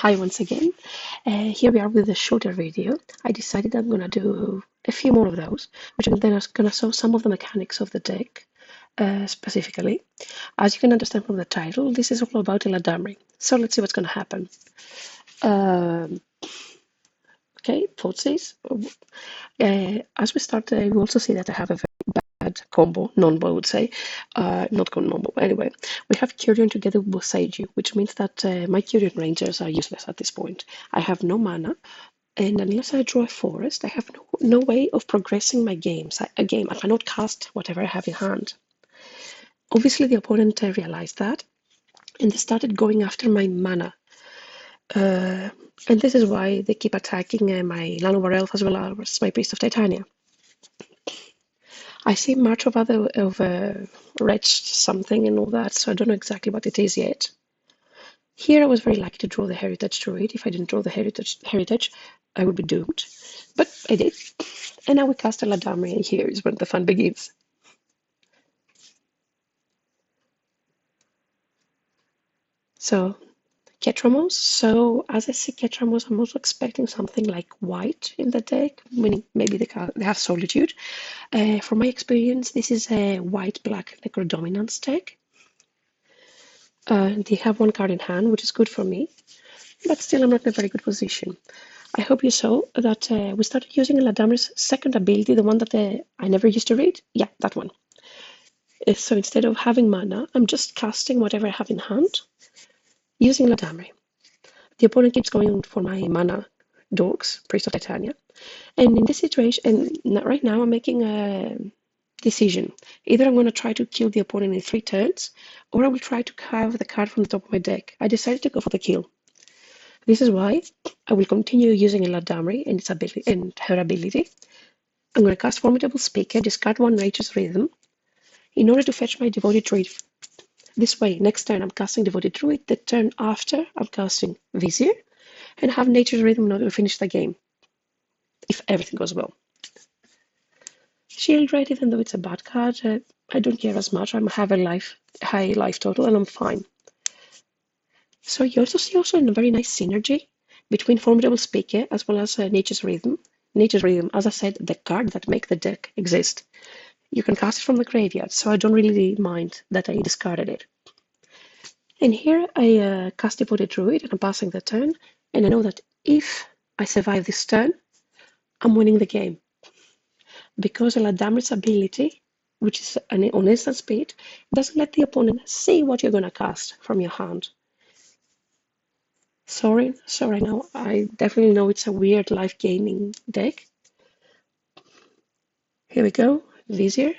Hi once again. Here we are with a shorter video. I decided I'm gonna do a few more of those, which I'm then gonna show some of the mechanics of the deck specifically. As you can understand from the title, this is all about Eladamri. So let's see what's gonna happen. Okay, thoughtseize. As we start, we also see that I have a very bad combo, non-bow I would say, not non-bow. Anyway, we have Curion together with Boseiju, which means that my Curion Rangers are useless at this point. I have no mana, and unless I draw a forest, I have no way of progressing my games. I cannot cast whatever I have in hand. Obviously, the opponent realized that, and they started going after my mana. And this is why they keep attacking my Llanowar Elf as well as my Priest of Titania. I see much of Wretched something and all that, so I don't know exactly what it is yet. Here I was very lucky to draw the Heritage Druid. If I didn't draw the Heritage, I would be doomed. But I did. And now we cast Eladamri, and here is when the fun begins. So, Ketramos. So, as I see Ketramos, I'm also expecting something like white in the deck, meaning maybe they have Solitude. From my experience, this is a white-black Necrodominance deck. They have one card in hand, which is good for me, but still I'm not in a very good position. I hope you saw that we started using Eladamri's second ability, the one that I never used to read. Yeah, that one. So instead of having mana, I'm just casting whatever I have in hand using Eladamri. The opponent keeps going for my mana dogs, Priest of Titania. And in this situation, and right now I'm making a decision. Either I'm going to try to kill the opponent in 3 turns, or I will try to carve the card from the top of my deck. I decided to go for the kill. This is why I will continue using Eladamri and its ability and her ability. I'm going to cast Formidable Speaker, discard 1 Nature's Rhythm, in order to fetch my Devoted Druid. This way, next turn I'm casting Devoted Druid, the turn after I'm casting Vizier, and have Nature's Rhythm in order to finish the game, if everything goes well. Shield Red, even though it's a bad card, I don't care as much. I have a high life total, and I'm fine. So you also see a very nice synergy between Formidable Speaker as well as Nature's Rhythm. Nature's Rhythm, as I said, the card that make the deck exist. You can cast it from the graveyard, so I don't really mind that I discarded it. And here I cast Devoted Druid, and I'm passing the turn, and I know that if I survive this turn, I'm winning the game. Because Eladamri's ability, which is on instant speed, doesn't let the opponent see what you're going to cast from your hand. Sorry, now I definitely know it's a weird life gaming deck. Here we go, Vizier.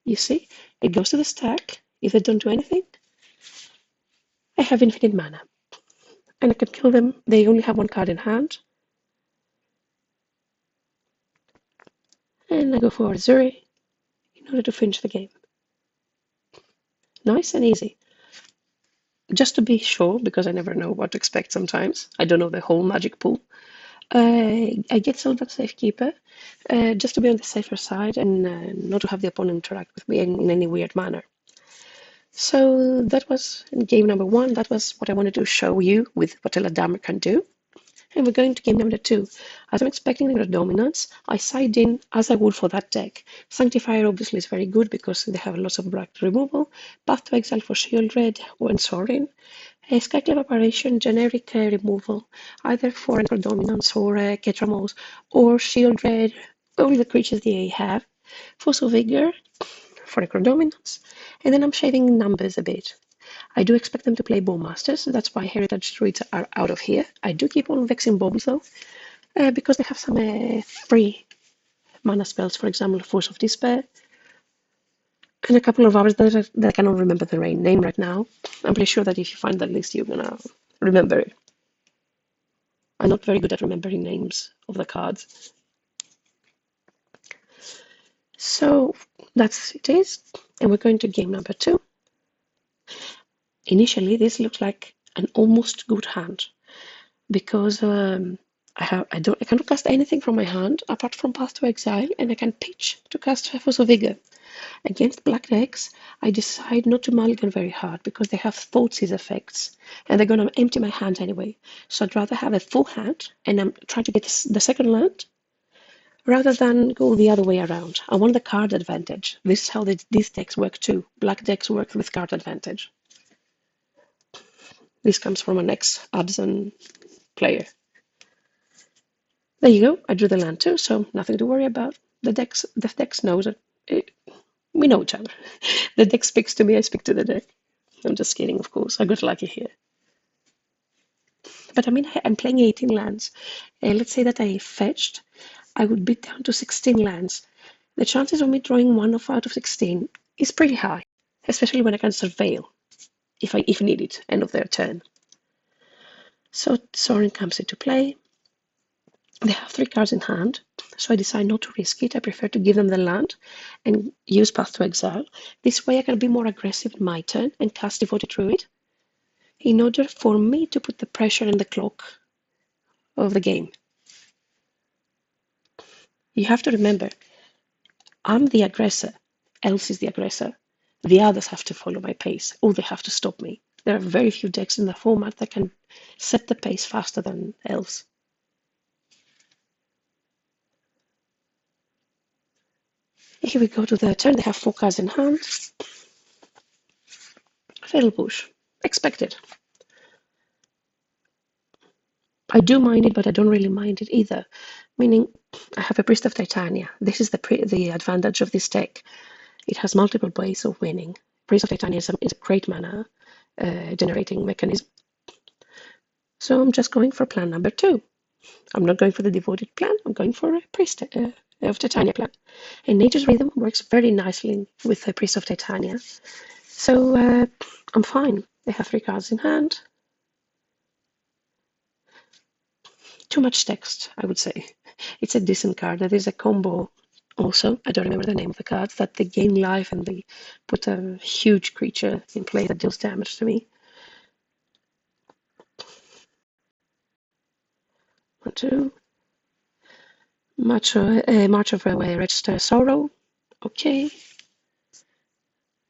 You see, it goes to the stack. If they don't do anything, I have infinite mana. And I can kill them. They only have 1 card in hand. And I go for Zuri in order to finish the game. Nice and easy. Just to be sure, because I never know what to expect sometimes. I don't know the whole magic pool. I get Silver Safekeeper just to be on the safer side and not to have the opponent interact with me in any weird manner. So that was game number 1. That was what I wanted to show you with what Eladamri can do. And we're going to game number 2. As I'm expecting the dominance, I side in as I would for that deck. Sanctifier obviously is very good because they have lots of black removal. Path to Exile for Shield Red when Sorin. Skyclave Apparition, generic removal, either for dominance or Ketramos or Shield Red, all the creatures they have. Force of Vigor for Necrodominance, and then I'm shaving numbers a bit. I do expect them to play Bowmasters, that's why Heritage Druids are out of here. I do keep on Vexing Bombs though, because they have some free mana spells, for example, Force of Despair, and a couple of others that I cannot remember the name right now. I'm pretty sure that if you find that list, you're gonna remember it. I'm not very good at remembering names of the cards. So that's it is, and we're going to game number 2. Initially, this looks like an almost good hand because I cannot cast anything from my hand apart from Path to Exile, and I can pitch to cast Force of Vigor. Against black decks, I decide not to mulligan very hard because they have Thoughtseize effects and they're going to empty my hand anyway. So I'd rather have a full hand and I'm trying to get the second land rather than go the other way around. I want the card advantage. This is how these decks work too. Black decks work with card advantage. This comes from an ex-Abzan player. There you go. I drew the land too, so nothing to worry about. The deck knows it. We know each other. The deck speaks to me, I speak to the deck. I'm just kidding, of course. I got lucky here. But I mean, I'm playing 18 lands. Let's say that I fetched. I would be down to 16 lands. The chances of me drawing one out of 16 is pretty high, especially when I can surveil if needed, end of their turn. So Sorin comes into play. They have 3 cards in hand, so I decide not to risk it. I prefer to give them the land and use Path to Exile. This way I can be more aggressive in my turn and cast Devoted Druid in order for me to put the pressure in the clock of the game. You have to remember, I'm the aggressor, Else is the aggressor. The others have to follow my pace, or they have to stop me. There are very few decks in the format that can set the pace faster than Else. Here we go to their turn. They have 4 cards in hand. Fatal Push. Expected. I do mind it, but I don't really mind it either. Meaning, I have a Priest of Titania. This is the advantage of this deck. It has multiple ways of winning. Priest of Titania is a great mana generating mechanism. So I'm just going for plan number 2. I'm not going for the Devoted plan. I'm going for a Priest of Titania plan. And Nature's Rhythm works very nicely with the Priest of Titania. So I'm fine. They have 3 cards in hand. Too much text, I would say. It's a decent card. There is a combo also. I don't remember the name of the cards, that they gain life and they put a huge creature in play that deals damage to me. 1, 2. March of Register Sorrow. Okay.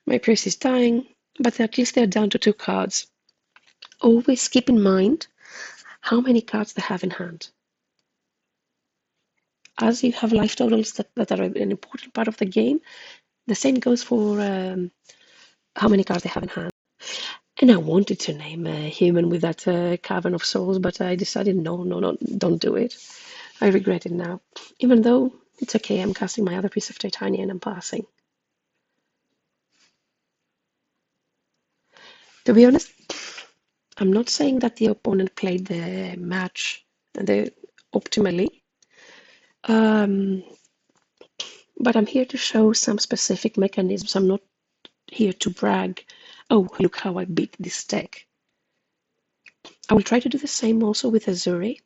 My priest is dying, but at least they're down to 2 cards. Always keep in mind how many cards they have in hand. As you have life totals that are an important part of the game, the same goes for how many cards they have in hand. And I wanted to name a human with that Cavern of Souls, but I decided no, don't do it. I regret it now. Even though it's okay, I'm casting my other piece of Titania and I'm passing. To be honest, I'm not saying that the opponent played the match optimally, but I'm here to show some specific mechanisms. I'm not here to brag, oh, look how I beat this deck. I will try to do the same also with Azuri,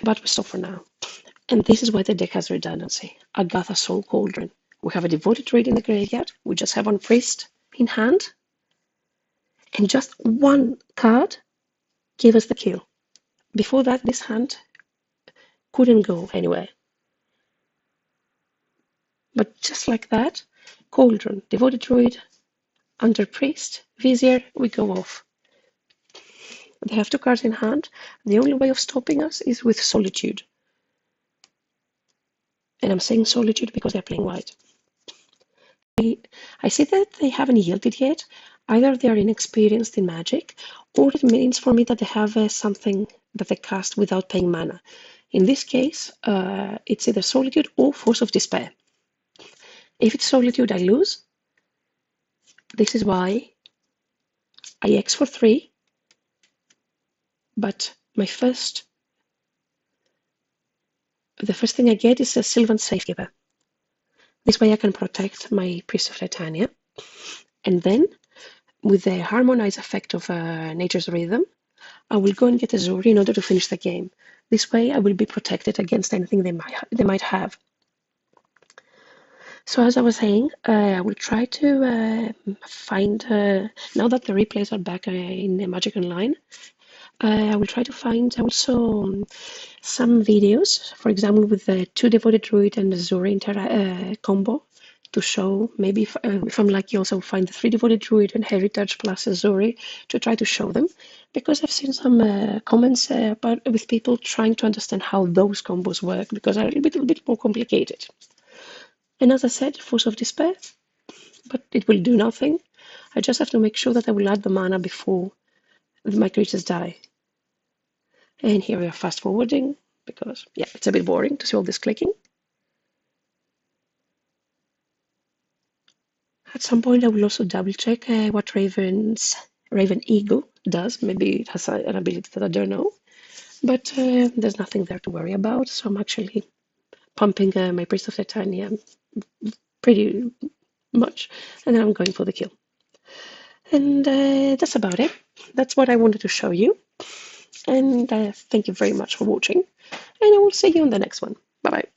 but we stop for now. And this is why the deck has redundancy. Agatha Soul Cauldron. We have a Devoted Druid in the graveyard. We just have 1 priest in hand. And just 1 card gave us the kill. Before that, this hand couldn't go anywhere. But just like that, Cauldron, Devoted Druid, under Priest, Vizier, we go off. They have 2 cards in hand. The only way of stopping us is with Solitude. And I'm saying Solitude because they're playing white. I see that they haven't yielded yet. Either they are inexperienced in Magic, or it means for me that they have something that they cast without paying mana. In this case, it's either Solitude or Force of Despair. If it's Solitude, I lose. This is why I X for 3, but the first thing I get is a Sylvan Safekeeper. This way I can protect my Priest of Titania. And then, with the harmonized effect of Nature's Rhythm, I will go and get Azuri in order to finish the game. This way I will be protected against anything they might have. So as I was saying, I will try to find, now that the replays are back in Magic Online, I will try to find also some videos, for example, with the 2 Devoted Druid and Azuri combo, to show. Maybe if I'm lucky, also find the 3 Devoted Druid and Heritage plus Azuri to try to show them, because I've seen some comments about with people trying to understand how those combos work, because they're a little bit more complicated. And as I said, Force of Despair, but it will do nothing. I just have to make sure that I will add the mana before my creatures die. And here we are fast forwarding, because yeah, it's a bit boring to see all this clicking. At some point, I will also double check what Raven Eagle does. Maybe it has an ability that I don't know, but there's nothing there to worry about. So I'm actually pumping my Priest of Titania pretty much, and then I'm going for the kill. And that's about it. That's what I wanted to show you. And thank you very much for watching. And I will see you on the next one. Bye bye.